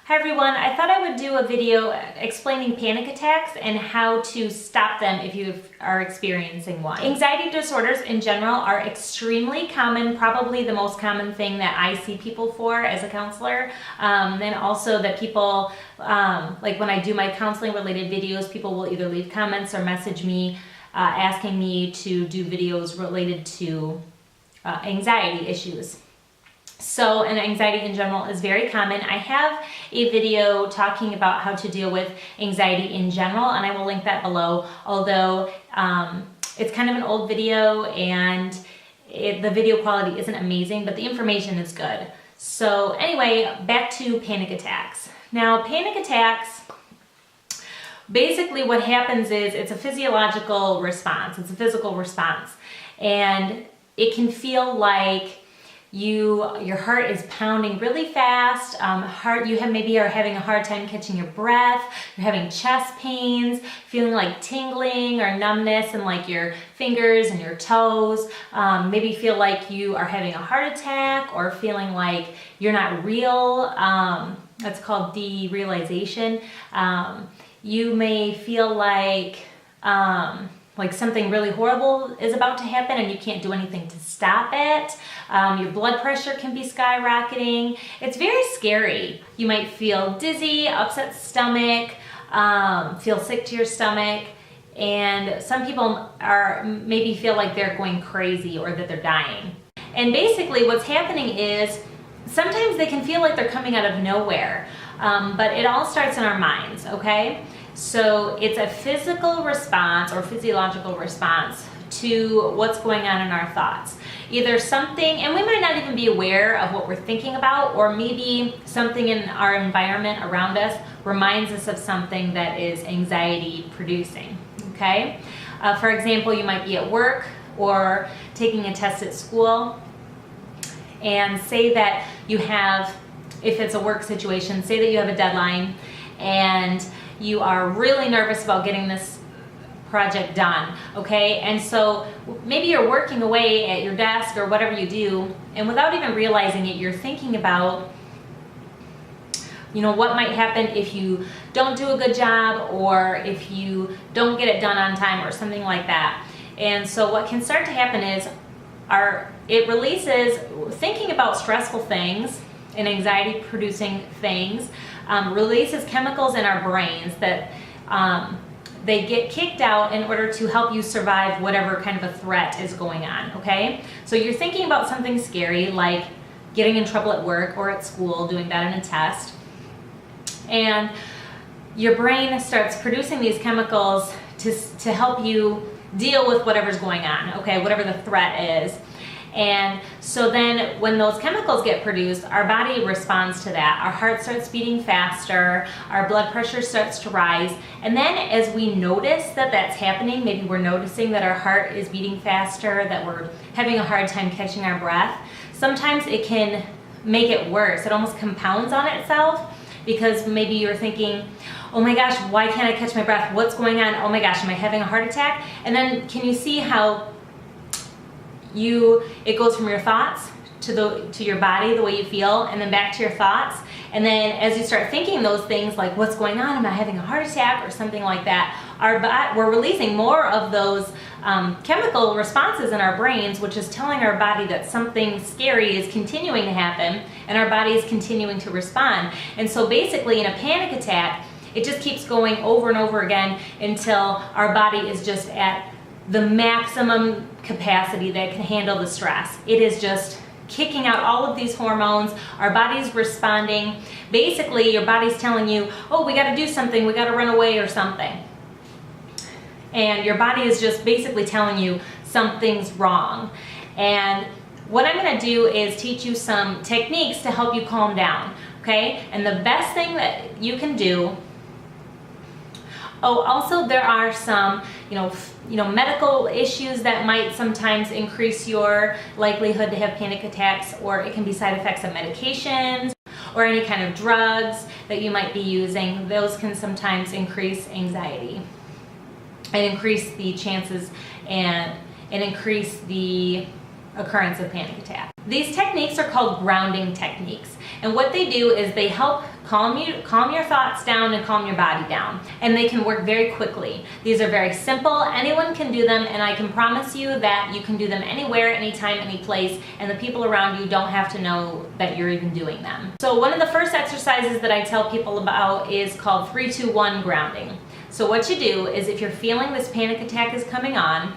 Hi everyone, I thought I would do a video explaining panic attacks and how to stop them if you are experiencing one. Anxiety disorders in general are extremely common, probably the most common thing that I see people for as a counselor. And also that people, like when I do my counseling related videos, people will either leave comments or message me asking me to do videos related to anxiety issues. So, and anxiety in general is very common. I have a video talking about how to deal with anxiety in general, and I will link that below, although it's kind of an old video and the video quality isn't amazing, but the information is good. So anyway, back to panic attacks. Now, panic attacks, basically what happens is it's a physiological response, it's a physical response, and it can feel like your heart is pounding really fast, you maybe are having a hard time catching your breath, you're having chest pains, feeling like tingling or numbness in like your fingers and your toes, maybe feel like you are having a heart attack or feeling like you're not real. That's called derealization. You may feel like something really horrible is about to happen and you can't do anything to stop it. Your blood pressure can be skyrocketing. It's very scary. You might feel dizzy, upset stomach, feel sick to your stomach, and some people maybe feel like they're going crazy or that they're dying. And basically what's happening is sometimes they can feel like they're coming out of nowhere, but it all starts in our minds, okay? So it's a physical response or physiological response to what's going on in our thoughts. Either something, and we might not even be aware of what we're thinking about, or maybe something in our environment around us reminds us of something that is anxiety producing, okay? For example, you might be at work or taking a test at school, and say that you have, if it's a work situation, say that you have a deadline and you are really nervous about getting this project done, okay? And so maybe you're working away at your desk or whatever you do, and without even realizing it, you're thinking about, what might happen if you don't do a good job or if you don't get it done on time or something like that. And so what can start to happen is it releases, thinking about stressful things and anxiety producing things, releases chemicals in our brains that they get kicked out in order to help you survive whatever kind of a threat is going on, okay? So you're thinking about something scary like getting in trouble at work or at school, doing that in a test, and your brain starts producing these chemicals to help you deal with whatever's going on, okay, whatever the threat is. And so then when those chemicals get produced, our body responds to that. Our heart starts beating faster, our blood pressure starts to rise, and then as we notice that that's happening, maybe we're noticing that our heart is beating faster, that we're having a hard time catching our breath, sometimes it can make it worse. It almost compounds on itself, because maybe you're thinking, oh my gosh, why can't I catch my breath? What's going on? Oh my gosh, am I having a heart attack? And then can you see how it goes from your thoughts to your body, the way you feel, and then back to your thoughts. And then as you start thinking those things like, what's going on? Am I having a heart attack or something like that? We're releasing more of those chemical responses in our brains, which is telling our body that something scary is continuing to happen, and our body is continuing to respond. And so basically in a panic attack, it just keeps going over and over again until our body is just at the maximum capacity that can handle the stress. It is just kicking out all of these hormones. Our body's responding. Basically, your body's telling you, oh, we got to do something, we got to run away or something. And your body is just basically telling you something's wrong. And what I'm going to do is teach you some techniques to help you calm down, okay? And the best thing that you can do, also there are some, medical issues that might sometimes increase your likelihood to have panic attacks, or it can be side effects of medications or any kind of drugs that you might be using. Those can sometimes increase anxiety and increase the chances and increase the occurrence of panic attack. These techniques are called grounding techniques, And what they do is they help calm your thoughts down and calm your body down. And they can work very quickly. These are very simple. Anyone can do them, and I can promise you that you can do them anywhere, anytime, any place, and the people around you don't have to know that you're even doing them. So one of the first exercises that I tell people about is called 3-2-1 grounding. So what you do is, if you're feeling this panic attack is coming on,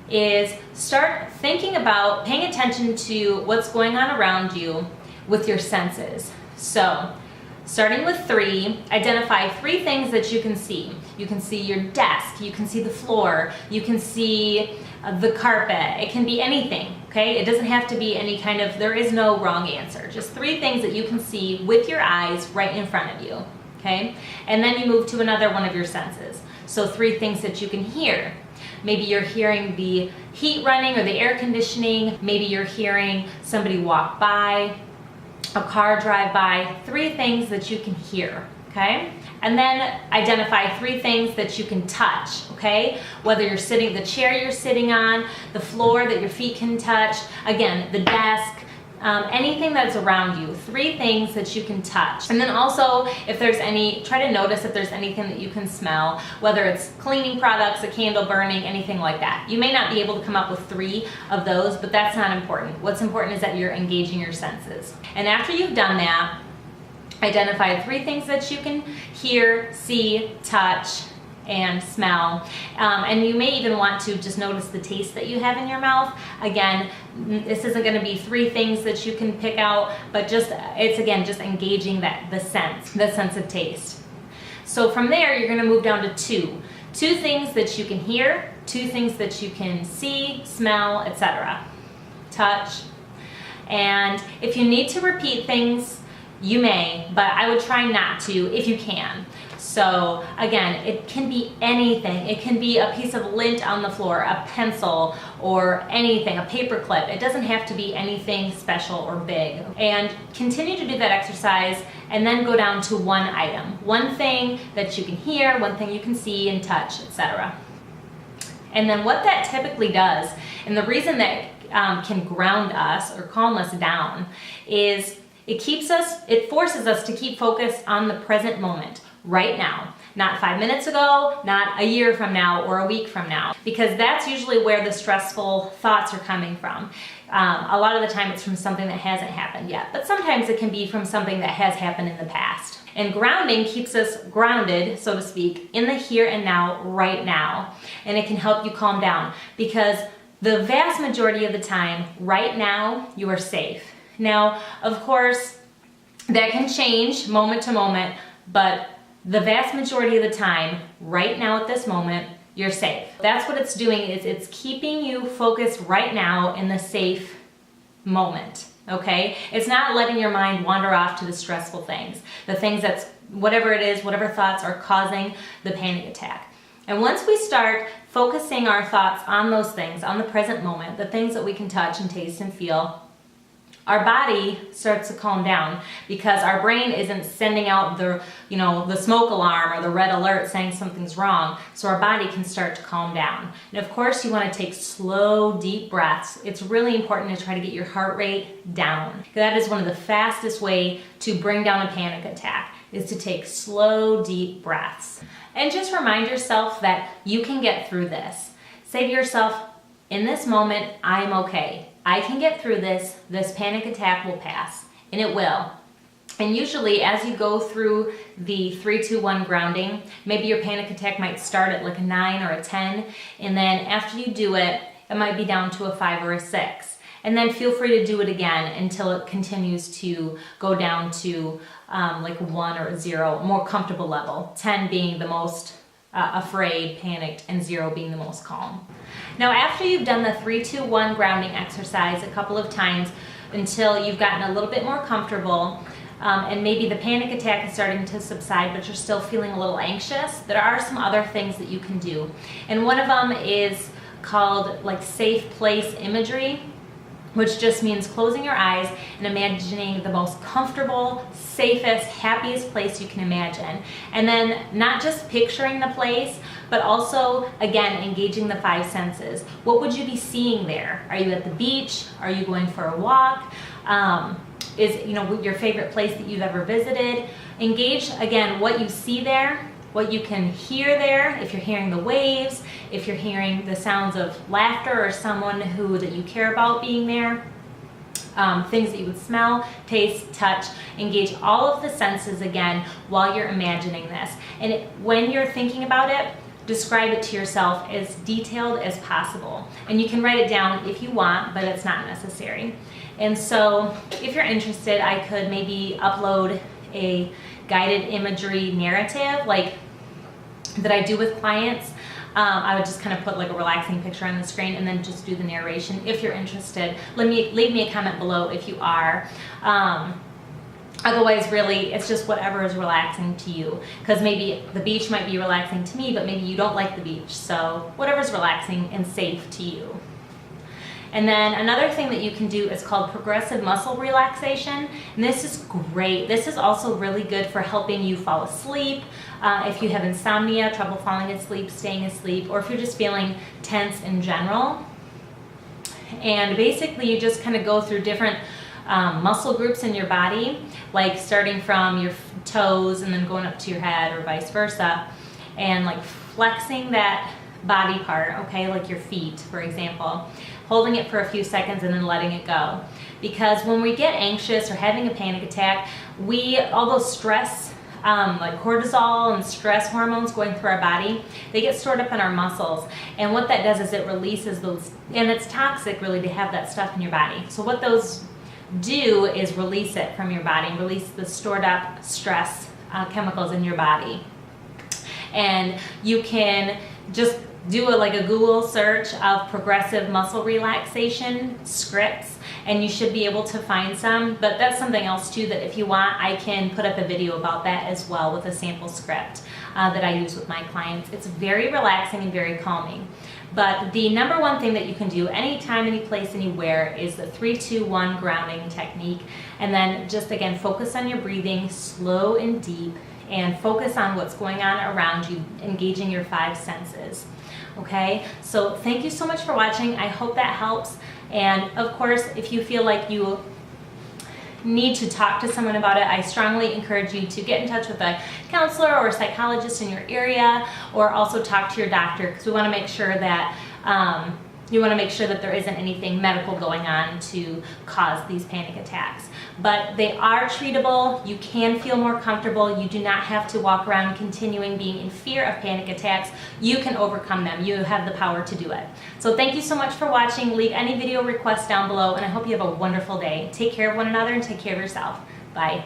is start thinking about paying attention to what's going on around you with your senses. So, starting with 3, identify 3 things that you can see. You can see your desk, you can see the floor, you can see the carpet. It can be anything, okay? It doesn't have to be any kind of, there is no wrong answer. Just 3 things that you can see with your eyes right in front of you, okay? And then you move to another one of your senses. So 3 things that you can hear. Maybe you're hearing the heat running or the air conditioning. Maybe you're hearing somebody walk by, a car drive by. 3 things that you can hear, okay? And then identify 3 things that you can touch, okay? Whether you're sitting, the chair you're sitting on, the floor that your feet can touch, again, the desk, anything that's around you. 3 things that you can touch. And then also, if there's any, try to notice if there's anything that you can smell, whether it's cleaning products, a candle burning, anything like that. You may not be able to come up with 3 of those, but that's not important. What's important is that you're engaging your senses. And after you've done that, identify 3 things that you can hear, see, touch, and smell. And you may even want to just notice the taste that you have in your mouth. Again, this isn't going to be 3 things that you can pick out, but it's again just engaging the sense of taste. So from there, you're going to move down to 2 things that you can hear, 2 things that you can see, smell, etc. Touch. And if you need to repeat things, you may, but I would try not to if you can. So again, it can be anything. It can be a piece of lint on the floor, a pencil, or anything, a paper clip. It doesn't have to be anything special or big. And continue to do that exercise, and then go down to 1 item. 1 thing that you can hear, 1 thing you can see and touch, etc. And then what that typically does, and the reason that can ground us or calm us down, is it forces us to keep focused on the present moment. Right now, not 5 minutes ago, not a year from now or a week from now, because that's usually where the stressful thoughts are coming from. A lot of the time it's from something that hasn't happened yet, but sometimes it can be from something that has happened in the past. And grounding keeps us grounded, so to speak, in the here and now, right now. And it can help you calm down, because the vast majority of the time, right now, you are safe. Now, of course, that can change moment to moment, but the vast majority of the time, right now at this moment, you're safe. That's what it's doing, is it's keeping you focused right now in the safe moment, okay? It's not letting your mind wander off to the stressful things, the things that's, whatever it is, whatever thoughts are causing the panic attack. And once we start focusing our thoughts on those things, on the present moment, the things that we can touch and taste and feel, our body starts to calm down, because our brain isn't sending out the smoke alarm or the red alert saying something's wrong, so our body can start to calm down. And of course, you want to take slow, deep breaths. It's really important to try to get your heart rate down. That is one of the fastest way to bring down a panic attack, is to take slow, deep breaths. And just remind yourself that you can get through this. Say to yourself, in this moment, I'm okay. I can get through this. This panic attack will pass, and it will. And usually, as you go through the 3-2-1 grounding, maybe your panic attack might start at like a 9 or a 10, and then after you do it, it might be down to a 5 or a 6. And then feel free to do it again until it continues to go down to like 1 or 0, more comfortable level, 10 being the most afraid, panicked, and 0 being the most calm. Now, after you've done the 3-2-1 grounding exercise a couple of times until you've gotten a little bit more comfortable, and maybe the panic attack is starting to subside, but you're still feeling a little anxious, there are some other things that you can do. And one of them is called like safe place imagery, which just means closing your eyes and imagining the most comfortable, safest, happiest place you can imagine. And then not just picturing the place, but also, again, engaging the 5 senses. What would you be seeing there? Are you at the beach? Are you going for a walk? is, you know, your favorite place that you've ever visited. Engage, again, what you see there, what you can hear there, if you're hearing the waves, if you're hearing the sounds of laughter or someone that you care about being there, things that you would smell, taste, touch. Engage all of the senses again while you're imagining this. And when you're thinking about it, describe it to yourself as detailed as possible. And you can write it down if you want, but it's not necessary. And so if you're interested, I could maybe upload a guided imagery narrative like that I do with clients. I would just kind of put like a relaxing picture on the screen and then just do the narration. If you're interested, leave me a comment below if you are. Otherwise, really, it's just whatever is relaxing to you. Because maybe the beach might be relaxing to me, but maybe you don't like the beach. So whatever's relaxing and safe to you. And then another thing that you can do is called progressive muscle relaxation. And this is great. This is also really good for helping you fall asleep. If you have insomnia, trouble falling asleep, staying asleep, or if you're just feeling tense in general. And basically you just kind of go through different muscle groups in your body, like starting from your toes and then going up to your head or vice versa, and like flexing that body part, okay, like your feet, for example, holding it for a few seconds and then letting it go. Because when we get anxious or having a panic attack, all those stress, like cortisol and stress hormones going through our body, they get stored up in our muscles. And what that does is it releases those, and it's toxic really to have that stuff in your body. So what those do is release it from your body, release the stored up stress chemicals in your body. And you can just do like a Google search of progressive muscle relaxation scripts, and you should be able to find some. But that's something else too that if you want, I can put up a video about that as well with a sample script that I use with my clients. It's very relaxing and very calming. But the number one thing that you can do anytime, any place, anywhere is the 3-2-1 grounding technique. And then just again, focus on your breathing, slow and deep, and focus on what's going on around you, engaging your 5 senses. Okay, so thank you so much for watching. I hope that helps. And of course, if you feel like you need to talk to someone about it, I strongly encourage you to get in touch with a counselor or a psychologist in your area, or also talk to your doctor, because we want to make sure that there isn't anything medical going on to cause these panic attacks. But they are treatable. You can feel more comfortable. You do not have to walk around continuing being in fear of panic attacks. You can overcome them. You have the power to do it. So thank you so much for watching. Leave any video requests down below, and I hope you have a wonderful day. Take care of one another and take care of yourself. Bye.